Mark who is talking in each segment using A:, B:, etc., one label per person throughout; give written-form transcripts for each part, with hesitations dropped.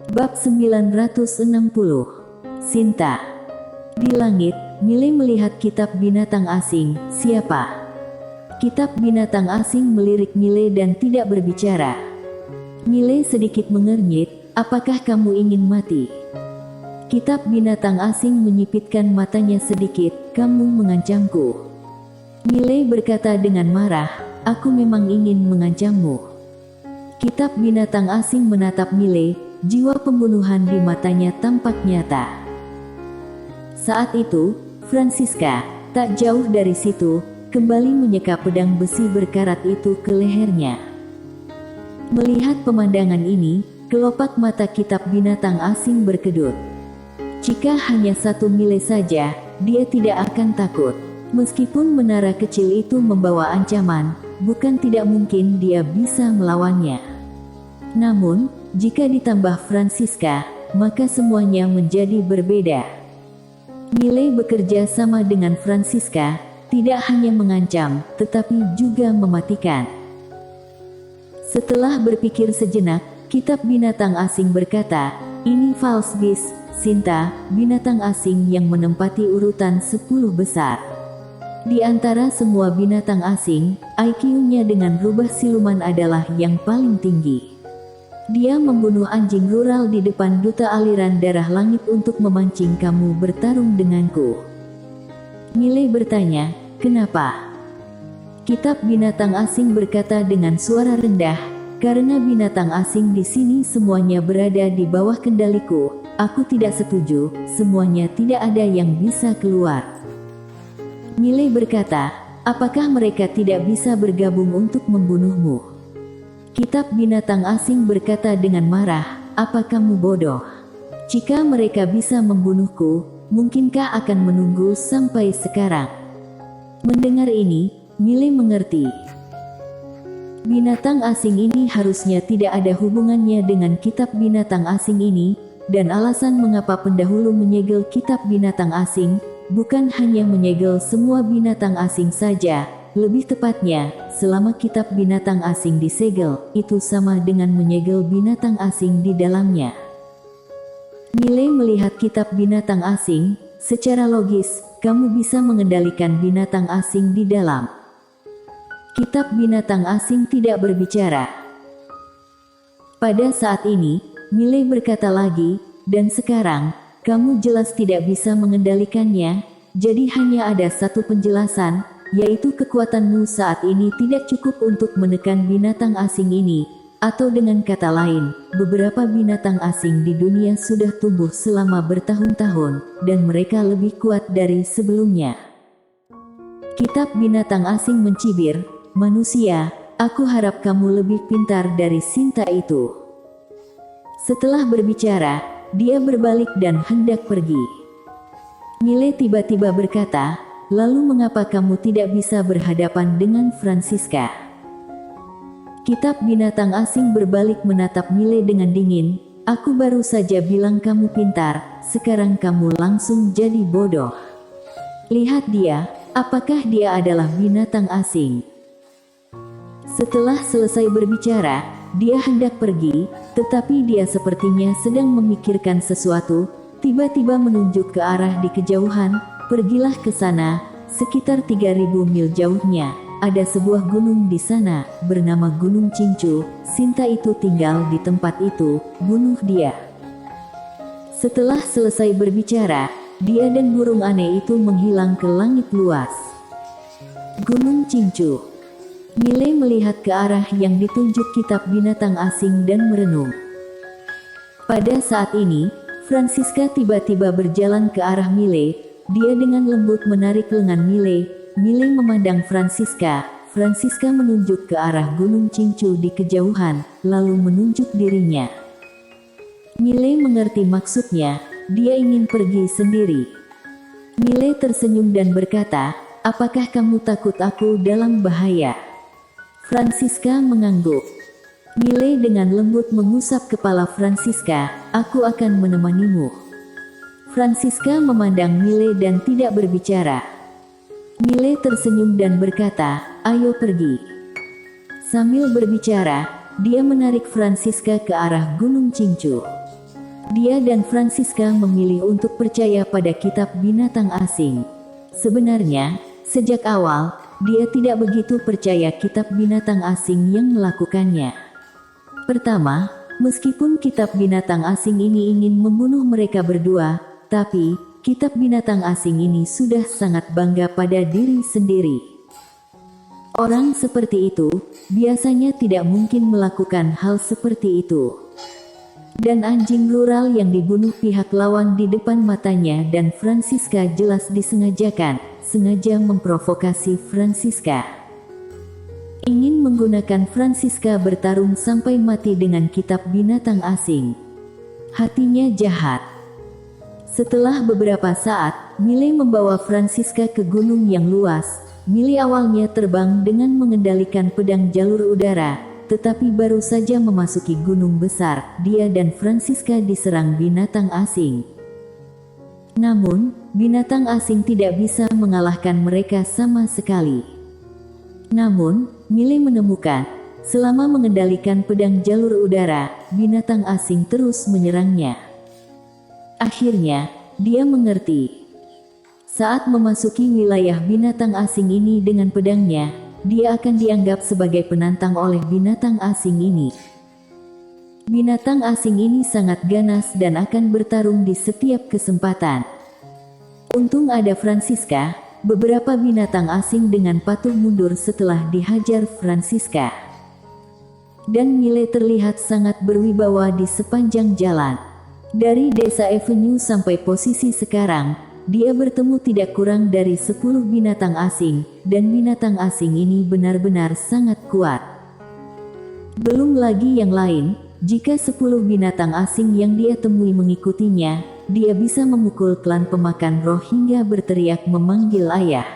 A: Bab 960. Sinta. Di langit, Miley melihat kitab binatang asing. Siapa? Kitab binatang asing melirik Miley dan tidak berbicara. Miley sedikit mengernyit, apakah kamu ingin mati? Kitab binatang asing menyipitkan matanya sedikit, kamu mengancamku. Miley berkata dengan marah, aku memang ingin mengancammu. Kitab binatang asing menatap Miley, jiwa pembunuhan di matanya tampak nyata. Saat itu, Francisca, tak jauh dari situ, kembali menyeka pedang besi berkarat itu ke lehernya. Melihat pemandangan ini, kelopak mata kitab binatang asing berkedut. Jika hanya satu Miley saja, dia tidak akan takut. Meskipun menara kecil itu membawa ancaman, bukan tidak mungkin dia bisa melawannya. Namun, jika ditambah Francisca, maka semuanya menjadi berbeda. Miley bekerja sama dengan Francisca, tidak hanya mengancam, tetapi juga mematikan. Setelah berpikir sejenak, kitab binatang asing berkata, ini false beast, Sinta, binatang asing yang menempati urutan 10 besar. Di antara semua binatang asing, IQ-nya dengan rubah siluman adalah yang paling tinggi. Dia membunuh anjing rural di depan duta aliran darah langit untuk memancing kamu bertarung denganku. Miley bertanya, kenapa? Kitab binatang asing berkata dengan suara rendah, karena binatang asing di sini semuanya berada di bawah kendaliku, aku tidak setuju, semuanya tidak ada yang bisa keluar. Miley berkata, apakah mereka tidak bisa bergabung untuk membunuhmu? Kitab binatang asing berkata dengan marah, apa kamu bodoh? Jika mereka bisa membunuhku, mungkinkah akan menunggu sampai sekarang? Mendengar ini, Miley mengerti. Binatang asing ini harusnya tidak ada hubungannya dengan kitab binatang asing ini, dan alasan mengapa pendahulu menyegel kitab binatang asing, bukan hanya menyegel semua binatang asing saja, lebih tepatnya, selama kitab binatang asing disegel, itu sama dengan menyegel binatang asing di dalamnya. Miley melihat kitab binatang asing, secara logis, kamu bisa mengendalikan binatang asing di dalam. Kitab binatang asing tidak berbicara. Pada saat ini, Miley berkata lagi, dan sekarang, kamu jelas tidak bisa mengendalikannya, jadi hanya ada satu penjelasan, yaitu kekuatanmu saat ini tidak cukup untuk menekan binatang asing ini, atau dengan kata lain, beberapa binatang asing di dunia sudah tumbuh selama bertahun-tahun, dan mereka lebih kuat dari sebelumnya. Kitab binatang asing mencibir, manusia, aku harap kamu lebih pintar dari Sinta itu. Setelah berbicara, dia berbalik dan hendak pergi. Miley tiba-tiba berkata, lalu mengapa kamu tidak bisa berhadapan dengan Francisca? Kitab binatang asing berbalik menatap Miley dengan dingin, aku baru saja bilang kamu pintar, sekarang kamu langsung jadi bodoh. Lihat dia, apakah dia adalah binatang asing? Setelah selesai berbicara, dia hendak pergi, tetapi dia sepertinya sedang memikirkan sesuatu, tiba-tiba menunjuk ke arah di kejauhan, pergilah ke sana, sekitar 3000 mil jauhnya, ada sebuah gunung di sana, bernama Gunung Cincu, Sinta itu tinggal di tempat itu, bunuh dia. Setelah selesai berbicara, dia dan burung aneh itu menghilang ke langit luas. Gunung Cincu. Miley melihat ke arah yang ditunjuk kitab binatang asing dan merenung. Pada saat ini, Francisca tiba-tiba berjalan ke arah Miley. Dia dengan lembut menarik lengan Miley. Miley memandang Francisca. Francisca menunjuk ke arah Gunung Cincu di kejauhan, lalu menunjuk dirinya. Miley mengerti maksudnya, dia ingin pergi sendiri. Miley tersenyum dan berkata, apakah kamu takut aku dalam bahaya? Francisca mengangguk. Miley dengan lembut mengusap kepala Francisca, aku akan menemanimu. Francisca memandang Miley dan tidak berbicara. Miley tersenyum dan berkata, ayo pergi. Sambil berbicara, dia menarik Francisca ke arah Gunung Cincu. Dia dan Francisca memilih untuk percaya pada kitab binatang asing. Sebenarnya, sejak awal, dia tidak begitu percaya kitab binatang asing yang melakukannya. Pertama, meskipun kitab binatang asing ini ingin membunuh mereka berdua, tapi kitab binatang asing ini sudah sangat bangga pada diri sendiri. Orang seperti itu biasanya tidak mungkin melakukan hal seperti itu. Dan anjing rural yang dibunuh pihak lawan di depan matanya dan Francisca jelas disengajakan, sengaja memprovokasi Francisca. Ingin menggunakan Francisca bertarung sampai mati dengan kitab binatang asing. Hatinya jahat. Setelah beberapa saat, Miley membawa Francisca ke gunung yang luas. Miley awalnya terbang dengan mengendalikan pedang jalur udara. Tetapi baru saja memasuki gunung besar, dia dan Francisca diserang binatang asing. Namun, binatang asing tidak bisa mengalahkan mereka sama sekali. Namun, Miley menemukan, selama mengendalikan pedang jalur udara, binatang asing terus menyerangnya. Akhirnya, dia mengerti. Saat memasuki wilayah binatang asing ini dengan pedangnya, dia akan dianggap sebagai penantang oleh binatang asing ini. Binatang asing ini sangat ganas dan akan bertarung di setiap kesempatan. Untung ada Francisca, beberapa binatang asing dengan patuh mundur setelah dihajar Francisca. Dan Miley terlihat sangat berwibawa di sepanjang jalan. Dari Desa Avenue sampai posisi sekarang, dia bertemu tidak kurang dari 10 binatang asing, dan binatang asing ini benar-benar sangat kuat. Belum lagi yang lain, jika 10 binatang asing yang dia temui mengikutinya, dia bisa memukul klan pemakan roh hingga berteriak memanggil ayah.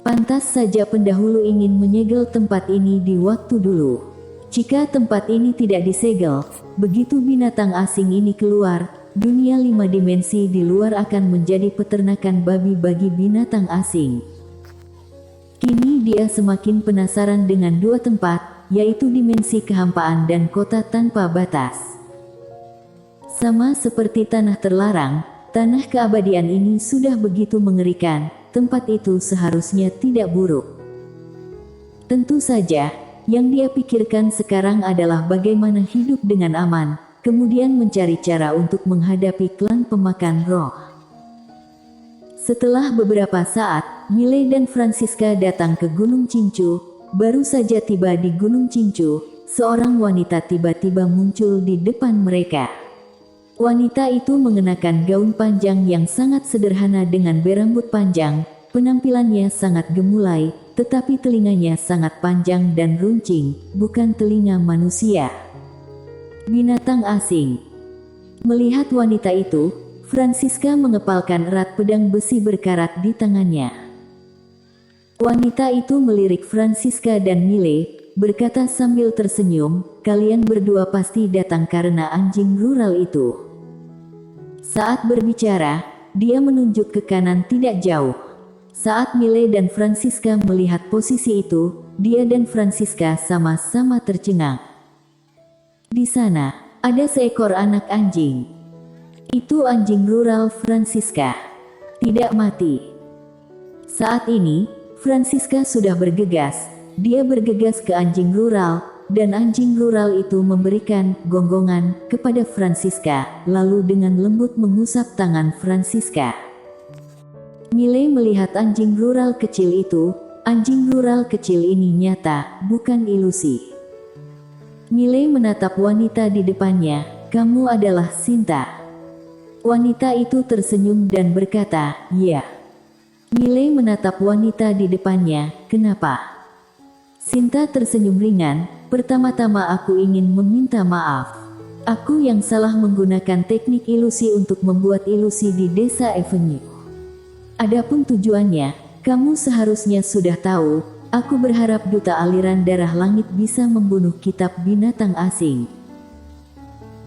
A: Pantas saja pendahulu ingin menyegel tempat ini di waktu dulu. Jika tempat ini tidak disegel, begitu binatang asing ini keluar, dunia 5 dimensi di luar akan menjadi peternakan babi bagi binatang asing. Kini dia semakin penasaran dengan 2 tempat, yaitu dimensi kehampaan dan kota tanpa batas. Sama seperti tanah terlarang, tanah keabadian ini sudah begitu mengerikan, tempat itu seharusnya tidak buruk. Tentu saja, yang dia pikirkan sekarang adalah bagaimana hidup dengan aman, kemudian mencari cara untuk menghadapi klan pemakan roh. Setelah beberapa saat, Miley dan Francisca datang ke Gunung Cincu. Baru saja tiba di Gunung Cincu, seorang wanita tiba-tiba muncul di depan mereka. Wanita itu mengenakan gaun panjang yang sangat sederhana dengan berambut panjang, penampilannya sangat gemulai, tetapi telinganya sangat panjang dan runcing, bukan telinga manusia. Binatang asing. Melihat wanita itu, Francisca mengepalkan erat pedang besi berkarat di tangannya. Wanita itu melirik Francisca dan Miley, berkata sambil tersenyum, "Kalian berdua pasti datang karena anjing rural itu." Saat berbicara, dia menunjuk ke kanan tidak jauh. Saat Miley dan Francisca melihat posisi itu, dia dan Francisca sama-sama tercengang. Di sana, ada seekor anak anjing. Itu anjing rural Francisca. Tidak mati. Saat ini, Francisca sudah bergegas. Dia bergegas ke anjing rural, dan anjing rural itu memberikan gonggongan kepada Francisca, lalu dengan lembut mengusap tangan Francisca. Miley melihat anjing rural kecil itu. Anjing rural kecil ini nyata, bukan ilusi. Miley menatap wanita di depannya. "Kamu adalah Sinta." Wanita itu tersenyum dan berkata, "Ya." Miley menatap wanita di depannya. "Kenapa?" Sinta tersenyum ringan. "Pertama-tama aku ingin meminta maaf. Aku yang salah menggunakan teknik ilusi untuk membuat ilusi di Desa Avenue. Adapun tujuannya, kamu seharusnya sudah tahu. Aku berharap duta aliran darah langit bisa membunuh kitab binatang asing."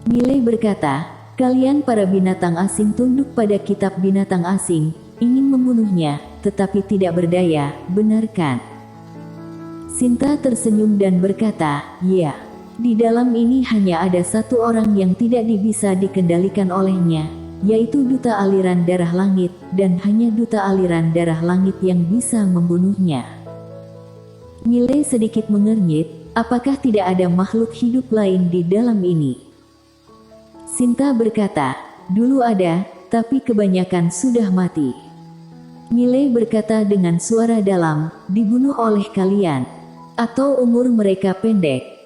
A: Miley berkata, "Kalian para binatang asing tunduk pada kitab binatang asing, ingin membunuhnya, tetapi tidak berdaya, benar kan?" Sinta tersenyum dan berkata, "Ya." Di dalam ini hanya ada satu orang yang tidak bisa dikendalikan olehnya, yaitu duta aliran darah langit, dan hanya duta aliran darah langit yang bisa membunuhnya. Miley sedikit mengernyit, apakah tidak ada makhluk hidup lain di dalam ini? Sinta berkata, dulu ada, tapi kebanyakan sudah mati. Miley berkata dengan suara dalam, dibunuh oleh kalian, atau umur mereka pendek.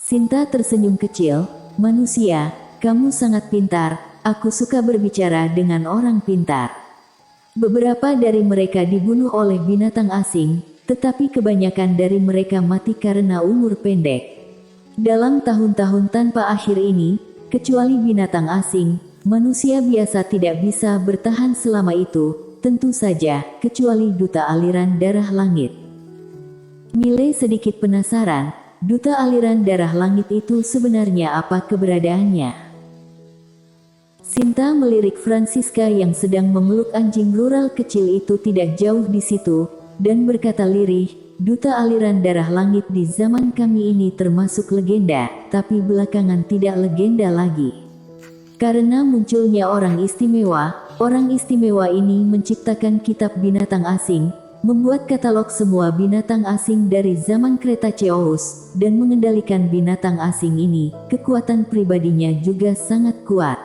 A: Sinta tersenyum kecil, manusia, kamu sangat pintar, aku suka berbicara dengan orang pintar. Beberapa dari mereka dibunuh oleh binatang asing, tetapi kebanyakan dari mereka mati karena umur pendek. Dalam tahun-tahun tanpa akhir ini, kecuali binatang asing, manusia biasa tidak bisa bertahan selama itu, tentu saja, kecuali duta aliran darah langit. Miley sedikit penasaran, duta aliran darah langit itu sebenarnya apa keberadaannya? Sinta melirik Francisca yang sedang memeluk anjing rural kecil itu tidak jauh di situ, dan berkata lirih, duta aliran darah langit di zaman kami ini termasuk legenda, tapi belakangan tidak legenda lagi. Karena munculnya orang istimewa ini menciptakan kitab binatang asing, membuat katalog semua binatang asing dari zaman Cretaceous, dan mengendalikan binatang asing ini, kekuatan pribadinya juga sangat kuat.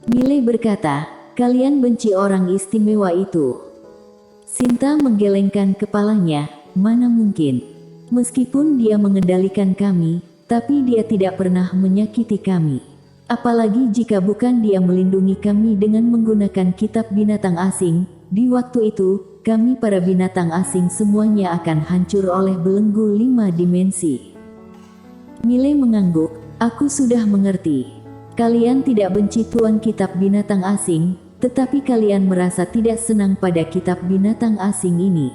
A: Miley berkata, kalian benci orang istimewa itu. Sinta menggelengkan kepalanya, mana mungkin. Meskipun dia mengendalikan kami, tapi dia tidak pernah menyakiti kami. Apalagi jika bukan dia melindungi kami dengan menggunakan kitab binatang asing, di waktu itu, kami para binatang asing semuanya akan hancur oleh belenggu 5 dimensi. Miley mengangguk, aku sudah mengerti. Kalian tidak benci tuan kitab binatang asing, tetapi kalian merasa tidak senang pada kitab binatang asing ini.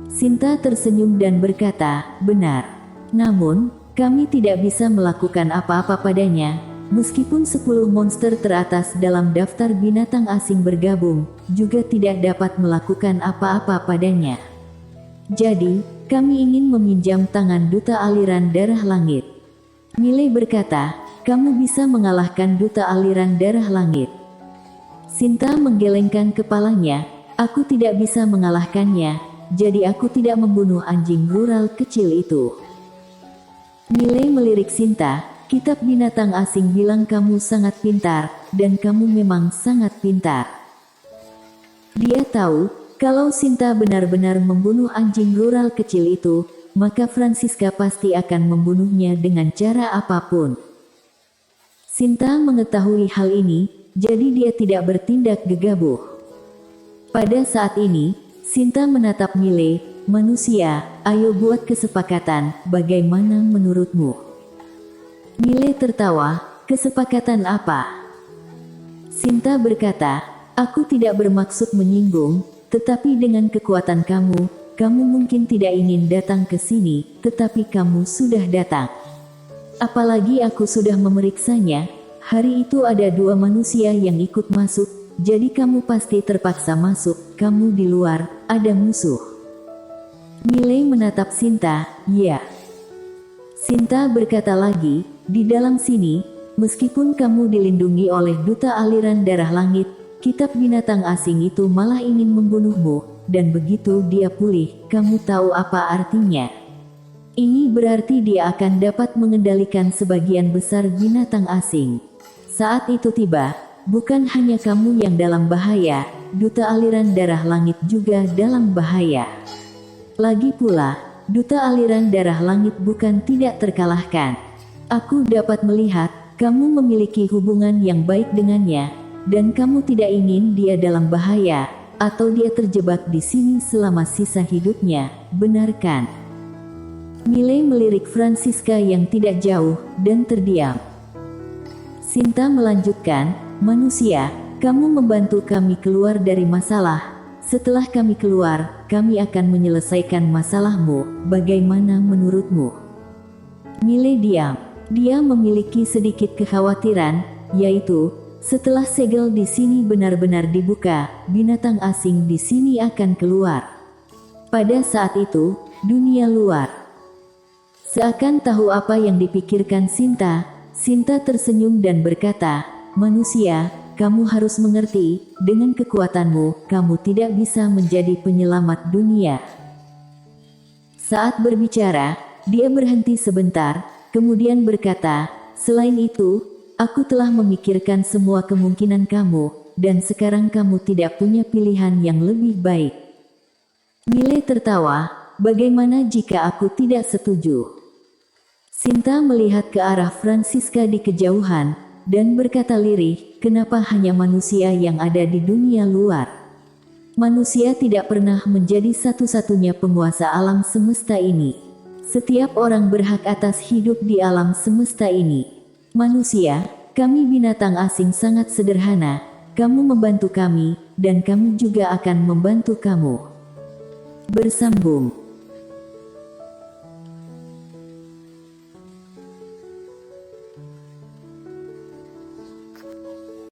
A: Sinta tersenyum dan berkata, benar. Namun, kami tidak bisa melakukan apa-apa padanya. Meskipun 10 monster teratas dalam daftar binatang asing bergabung, juga tidak dapat melakukan apa-apa padanya. Jadi, kami ingin meminjam tangan duta aliran darah langit. Miley berkata, kamu bisa mengalahkan duta aliran darah langit. Sinta menggelengkan kepalanya, aku tidak bisa mengalahkannya, jadi aku tidak membunuh anjing rural kecil itu. Miley melirik Sinta, kitab binatang asing bilang kamu sangat pintar, dan kamu memang sangat pintar. Dia tahu, kalau Sinta benar-benar membunuh anjing rural kecil itu, maka Francisca pasti akan membunuhnya dengan cara apapun. Sinta mengetahui hal ini, jadi dia tidak bertindak gegabah. Pada saat ini, Sinta menatap Miley, manusia, ayo buat kesepakatan, bagaimana menurutmu? Miley tertawa, kesepakatan apa? Sinta berkata, aku tidak bermaksud menyinggung, tetapi dengan kekuatan kamu mungkin tidak ingin datang ke sini, tetapi kamu sudah datang. Apalagi aku sudah memeriksanya, hari itu ada 2 manusia yang ikut masuk, jadi kamu pasti terpaksa masuk, kamu di luar, ada musuh. Miley menatap Sinta, ya. Sinta berkata lagi, di dalam sini, meskipun kamu dilindungi oleh duta aliran darah langit, kitab binatang asing itu malah ingin membunuhmu, dan begitu dia pulih, kamu tahu apa artinya? Ini berarti dia akan dapat mengendalikan sebagian besar binatang asing. Saat itu tiba, bukan hanya kamu yang dalam bahaya, duta aliran darah langit juga dalam bahaya. Lagi pula, duta aliran darah langit bukan tidak terkalahkan. Aku dapat melihat, kamu memiliki hubungan yang baik dengannya, dan kamu tidak ingin dia dalam bahaya, atau dia terjebak di sini selama sisa hidupnya, benar kan? Miley melirik Francisca yang tidak jauh, dan terdiam. Sinta melanjutkan, manusia, kamu membantu kami keluar dari masalah. Setelah kami keluar, kami akan menyelesaikan masalahmu, bagaimana menurutmu? Miley diam. Dia memiliki sedikit kekhawatiran, yaitu, setelah segel di sini benar-benar dibuka, binatang asing di sini akan keluar. Pada saat itu, dunia luar. Seakan tahu apa yang dipikirkan Sinta, Sinta tersenyum dan berkata, "Manusia, kamu harus mengerti, dengan kekuatanmu, kamu tidak bisa menjadi penyelamat dunia." Saat berbicara, dia berhenti sebentar, kemudian berkata, "Selain itu, aku telah memikirkan semua kemungkinan kamu, dan sekarang kamu tidak punya pilihan yang lebih baik." Mile tertawa, "Bagaimana jika aku tidak setuju?" Sinta melihat ke arah Francisca di kejauhan, dan berkata lirih, "Kenapa hanya manusia yang ada di dunia luar? Manusia tidak pernah menjadi satu-satunya penguasa alam semesta ini. Setiap orang berhak atas hidup di alam semesta ini. Manusia, kami binatang asing sangat sederhana, kamu membantu kami, dan kami juga akan membantu kamu." Bersambung.